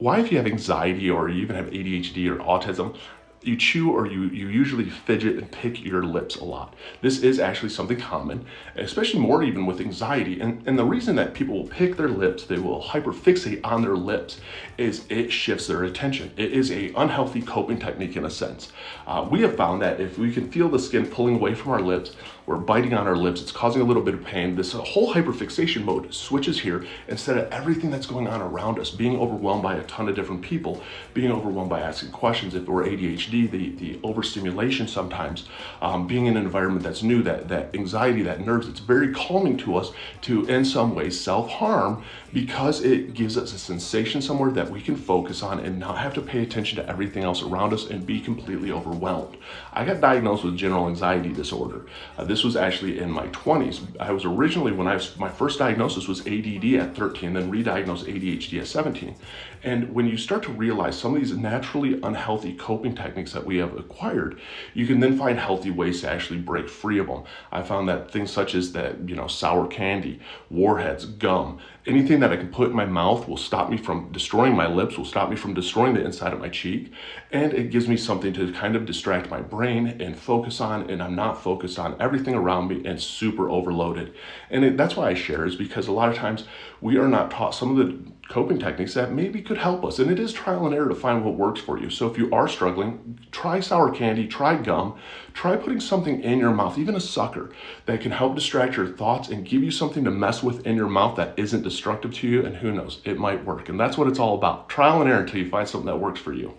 why, if you have anxiety or you even have ADHD or autism, you chew or you usually fidget and pick your lips a lot. This is actually something common, especially more even with anxiety. And the reason that people will pick their lips, they will hyperfixate on their lips, is it shifts their attention. It is a unhealthy coping technique in a sense. We have found that if we can feel the skin pulling away from our lips, we're biting on our lips, it's causing a little bit of pain. This whole hyperfixation mode switches here instead of everything that's going on around us, being overwhelmed by a ton of different people, being overwhelmed by asking questions. If we're ADHD, the overstimulation sometimes, being in an environment that's new, that anxiety, that nerves, it's very calming to us to, in some ways, self-harm, because it gives us a sensation somewhere that we can focus on and not have to pay attention to everything else around us and be completely overwhelmed. I got diagnosed with general anxiety disorder. This was actually in my 20s. I was originally, my first diagnosis was ADD at 13, then re-diagnosed ADHD at 17. And when you start to realize some of these naturally unhealthy coping techniques that we have acquired, you can then find healthy ways to actually break free of them. I found that things such as sour candy, warheads, gum, anything that I can put in my mouth will stop me from destroying my lips, will stop me from destroying the inside of my cheek, and it gives me something to kind of distract my brain and focus on, and I'm not focused on everything around me and super overloaded. And that's why I share, is because a lot of times we are not taught some of the coping techniques that maybe could help us, and it is trial and error to find what works for you. So if you are struggling, try sour candy, try gum, try putting something in your mouth, even a sucker, that can help distract your thoughts and give you something to mess with in your mouth that isn't destructive to you, and who knows, it might work. And that's what it's all about, trial and error, until you find something that works for you.